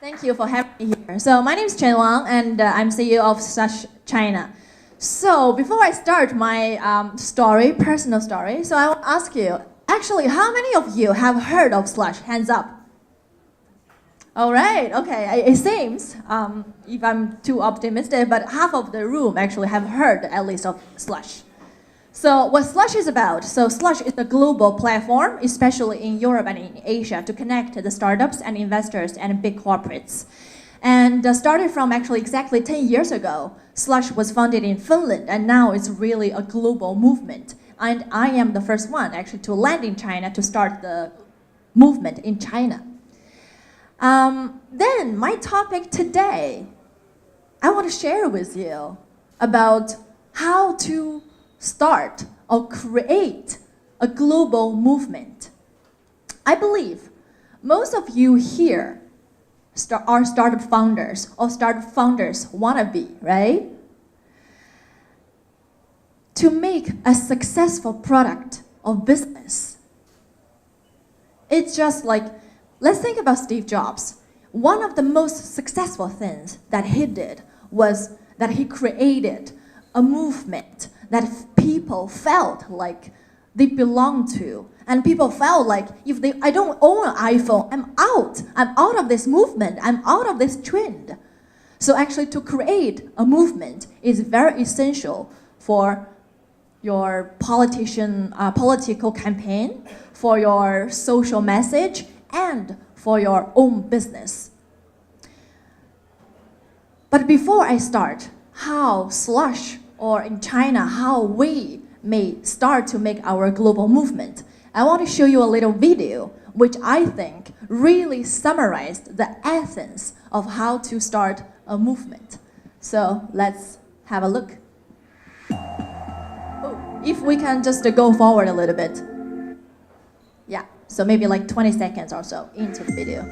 Thank you for having me here. So my name is Chen Wang, and I'm CEO of Slush China. So before I start my personal story, so I want to ask you, actually, how many of you have heard of Slush? Hands up. All right, okay, it seems, if I'm too optimistic, but half of the room actually have heard at least of Slush. So what Slush is about, so Slush is a global platform, especially in Europe and in Asia, to connect the startups and investors and big corporates. And started from actually exactly 10 years ago, Slush was founded in Finland, and now it's really a global movement. And I am the first one actually to land in China to start the movement in China. Then my topic today, I want to share with you about how to start or create a global movement. I believe most of you here are startup founders or startup founders wannabe, right? To make a successful product or business, it's just like, let's think about Steve Jobs. One of the most successful things that he did was that he created a movement that people felt like they belonged to. And people felt like, I don't own an iPhone, I'm out of this movement, I'm out of this trend. So actually to create a movement is very essential for your political campaign, for your social message, and for your own business. But before I start, how Slush, or in China, how we may start to make our global movement, I want to show you a little video which I think really summarized the essence of how to start a movement. So let's have a look. Oh, if we can just go forward a little bit. Yeah, so maybe like 20 seconds or so into the video.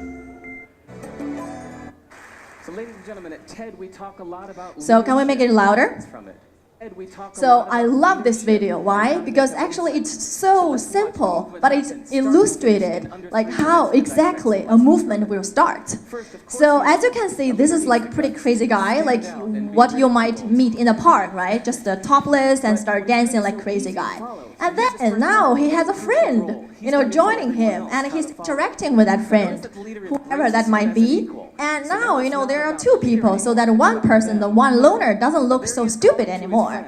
So ladies and gentlemen, at TED we talk a lot about... So can we make it louder? So I love this video. Why? Because actually it's so simple, but it's illustrated like how exactly a movement will start. So as you can see, this is like pretty crazy guy, like what you might meet in a park, right? Just topless and start dancing like crazy guy. And then now he has a friend, joining him, and he's interacting with that friend, whoever that might be. And now, there are two people, so that one person, the one loner, doesn't look so stupid anymore.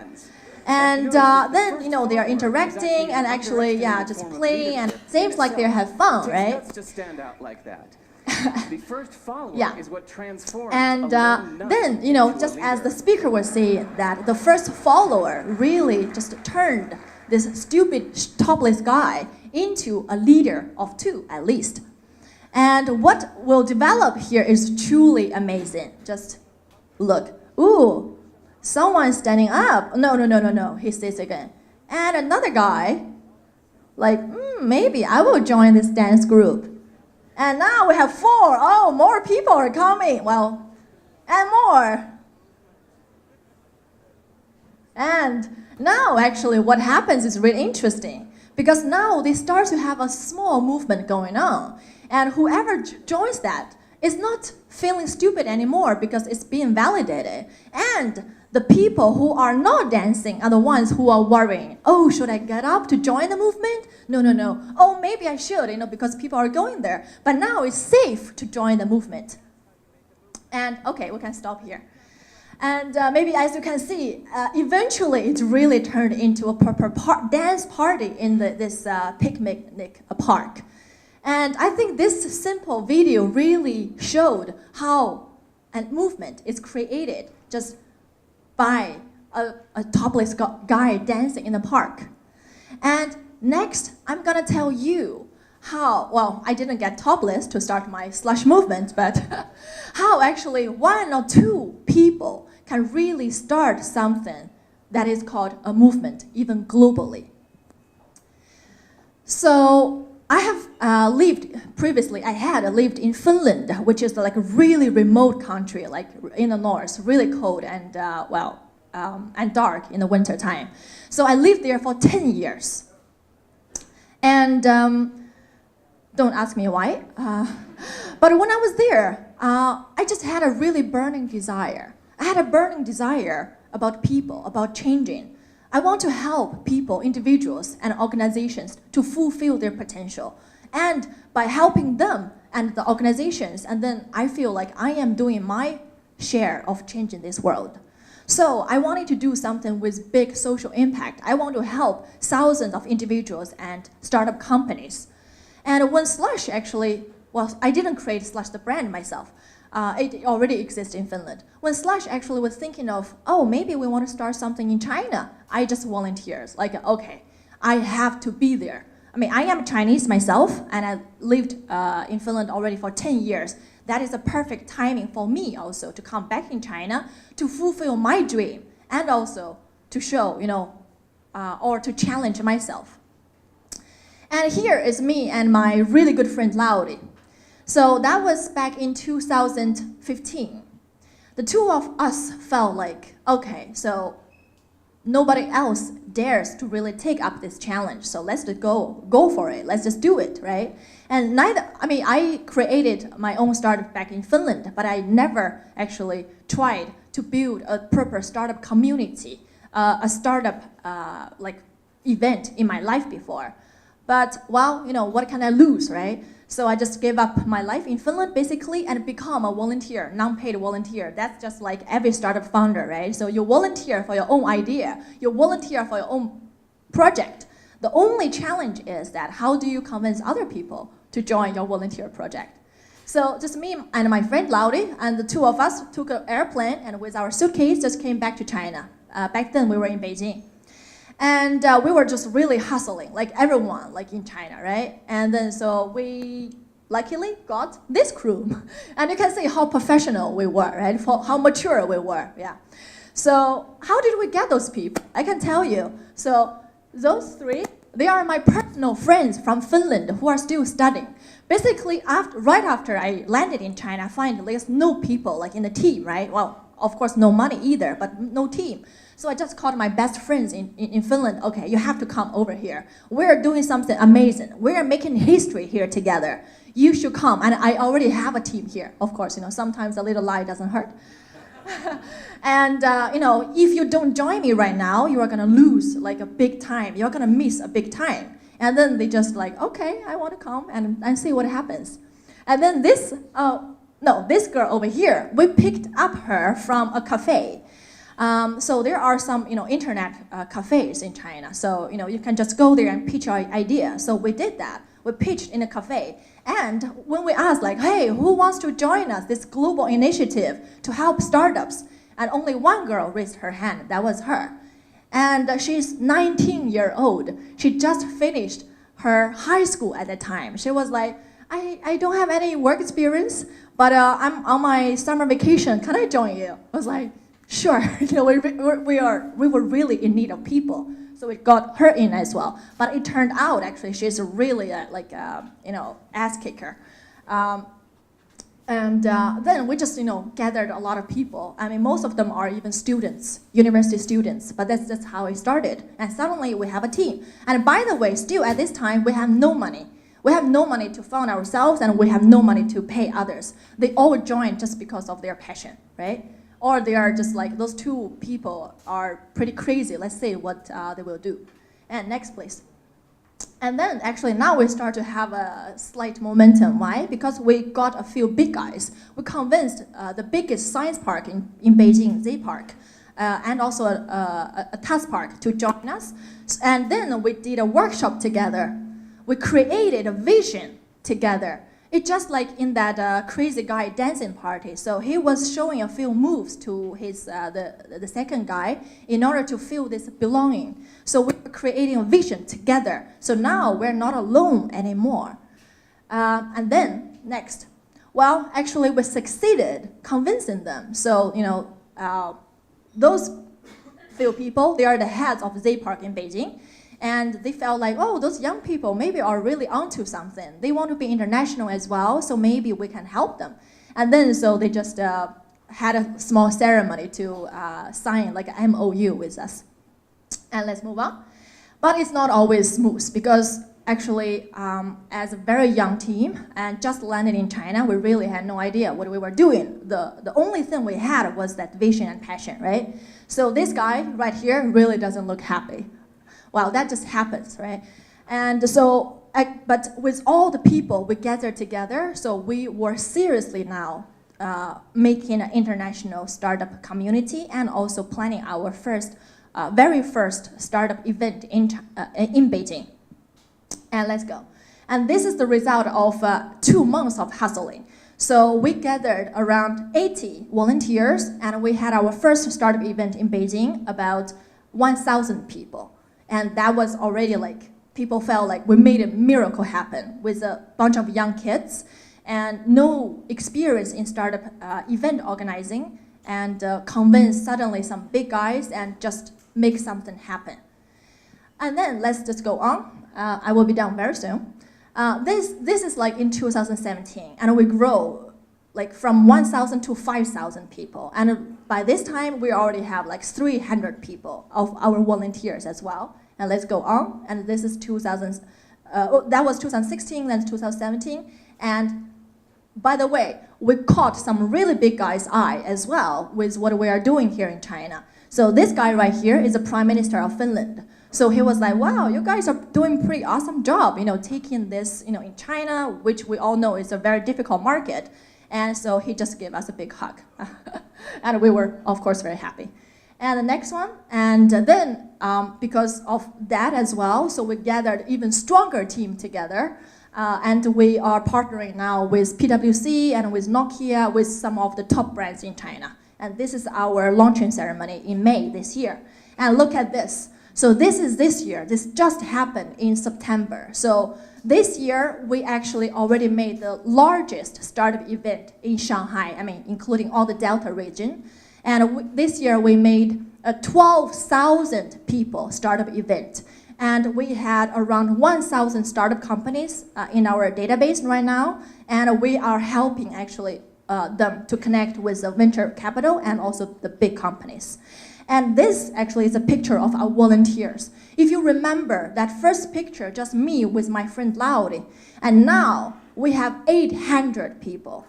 And then, they are interacting and actually, just playing, and it seems like they have fun, right? The first follower is what transforms. And then, just as the speaker was saying, that the first follower really just turned this stupid, topless guy into a leader of two, at least. And what will develop here is truly amazing. Just look. Ooh, someone's standing up. No, he says again. And another guy, like, maybe I will join this dance group. And now we have 4. Oh, more people are coming. Well, and more. And now, actually, what happens is really interesting. Because now they start to have a small movement going on. And whoever joins that is not feeling stupid anymore because it's being validated. And the people who are not dancing are the ones who are worrying. Oh, should I get up to join the movement? No. Oh, maybe I should, because people are going there. But now it's safe to join the movement. And okay, we can stop here. And maybe as you can see, eventually it really turned into a proper dance party in this picnic park. And I think this simple video really showed how a movement is created just by a topless guy dancing in the park. And next, I'm gonna tell you how, well, I didn't get topless to start my Slush movement, but how actually 1 or 2 people can really start something that is called a movement, even globally. So I have I had lived in Finland, which is like a really remote country, like in the north, really cold and and dark in the winter time. So I lived there for 10 years. And don't ask me why. But when I was there, I just had a really burning desire. I had a burning desire about people, about changing. I want to help people, individuals, and organizations to fulfill their potential. And by helping them and the organizations, and then I feel like I am doing my share of changing this world. So I wanted to do something with big social impact. I want to help thousands of individuals and startup companies. And when Slush actually, well, I didn't create Slush the brand myself. It already exists in Finland. When Slush actually was thinking of, oh, maybe we want to start something in China, I just volunteers. Like, okay, I have to be there. I mean, I am Chinese myself, and I lived in Finland already for 10 years. That is a perfect timing for me also to come back in China to fulfill my dream and also to show, or to challenge myself. And here is me and my really good friend Lauri. So that was back in 2015. The two of us felt like, okay, so nobody else dares to really take up this challenge. So let's just go for it. Let's just do it, right? And I created my own startup back in Finland, but I never actually tried to build a proper startup community, a startup event in my life before. But well, what can I lose, right? So I just gave up my life in Finland basically and become a volunteer, non-paid volunteer. That's just like every startup founder, right? So you volunteer for your own idea, you volunteer for your own project. The only challenge is that how do you convince other people to join your volunteer project? So just me and my friend Lauri, and the two of us took an airplane and with our suitcase just came back to China. Back then we were in Beijing. And we were just really hustling, like everyone, like in China, right? And then so we luckily got this crew. And you can see how professional we were, right? How mature we were, yeah. So how did we get those people? I can tell you. So those three, they are my personal friends from Finland who are still studying. Basically, right after I landed in China, I find there's no people like in the team, right? Well, of course, no money either, but no team. So I just called my best friends in Finland. Okay, you have to come over here. We're doing something amazing. We're making history here together. You should come. And I already have a team here. Of course, sometimes a little lie doesn't hurt. And if you don't join me right now, you are gonna lose like a big time. You're gonna miss a big time. And then they just like, okay, I want to come and see what happens. And then this girl over here, we picked up her from a cafe. So there are some, internet cafes in China. So, you can just go there and pitch your idea. So we did that. We pitched in a cafe. And when we asked, like, hey, who wants to join us, this global initiative to help startups? And only one girl raised her hand. That was her. And she's 19-year-old. She just finished her high school at the time. She was like, I don't have any work experience, but I'm on my summer vacation. Can I join you? I was like, sure, we were really in need of people, so we got her in as well. But it turned out actually she's really ass kicker, and then we just gathered a lot of people. I mean, most of them are even students, university students. But that's how it started. And suddenly we have a team. And by the way, still at this time we have no money. We have no money to fund ourselves, and we have no money to pay others. They all joined just because of their passion, right? Or they are just like, those two people are pretty crazy. Let's see what they will do. And next, please. And then actually now we start to have a slight momentum. Why? Because we got a few big guys. We convinced the biggest science park in Beijing, Z Park, and also a task park to join us. And then we did a workshop together. We created a vision together. It's just like in that crazy guy dancing party. So he was showing a few moves to his the second guy in order to feel this belonging. So we're creating a vision together. So now we're not alone anymore. And then next, well, actually we succeeded convincing them. So those few people, they are the heads of Z Park in Beijing. And they felt like, oh, those young people maybe are really onto something. They want to be international as well, so maybe we can help them. And then so they just had a small ceremony to sign like an MOU with us. And let's move on. But it's not always smooth because actually, as a very young team and just landed in China, we really had no idea what we were doing. The only thing we had was that vision and passion, right? So this guy right here really doesn't look happy. Well, that just happens, right? And so, but with all the people we gathered together, so we were seriously now making an international startup community and also planning our very first startup event in Beijing. And let's go. And this is the result of 2 months of hustling. So we gathered around 80 volunteers, and we had our first startup event in Beijing, about 1,000 people. And that was already like, people felt like we made a miracle happen with a bunch of young kids and no experience in startup event organizing, and convinced suddenly some big guys and just make something happen. And then let's just go on. I will be done very soon. This is like in 2017, and we grow like from 1,000 to 5,000 people. And by this time, we already have like 300 people of our volunteers as well. And let's go on. And this is that was 2016, then 2017. And by the way, we caught some really big guys' eye as well with what we are doing here in China. So this guy right here is the Prime Minister of Finland. So he was like, wow, you guys are doing a pretty awesome job, taking this, in China, which we all know is a very difficult market. And so he just gave us a big hug. And we were, of course, very happy. And the next one, and then because of that as well, so we gathered even stronger team together. And we are partnering now with PwC and with Nokia, with some of the top brands in China. And this is our launching ceremony in May this year. And look at this. So this is this year. This just happened in September. So this year, we actually already made the largest startup event in Shanghai, including all the Delta region. And this year, we made a 12,000 people startup event. And we had around 1,000 startup companies in our database right now. And we are helping actually them to connect with the venture capital and also the big companies. And this actually is a picture of our volunteers. If you remember that first picture, just me with my friend Lauri, and now we have 800 people.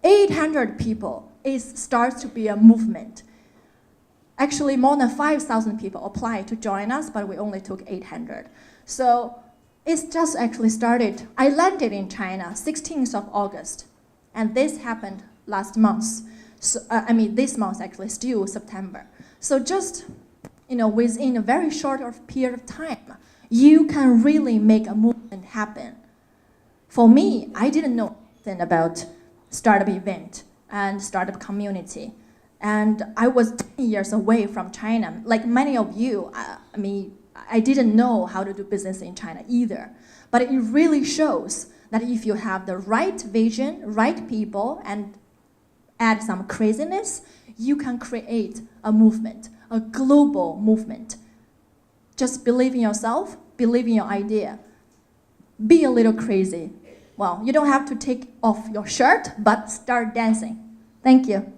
800 people starts to be a movement. Actually, more than 5,000 people applied to join us, but we only took 800. So it's just actually started. I landed in China 16th of August, and this happened last month. So, this month actually, still September. So just, within a very short period of time, you can really make a movement happen. For me, I didn't know anything about startup event and startup community. And I was 10 years away from China. Like many of you, I didn't know how to do business in China either. But it really shows that if you have the right vision, right people, and add some craziness, you can create a movement, a global movement. Just believe in yourself, believe in your idea. Be a little crazy. Well, you don't have to take off your shirt, but start dancing. Thank you.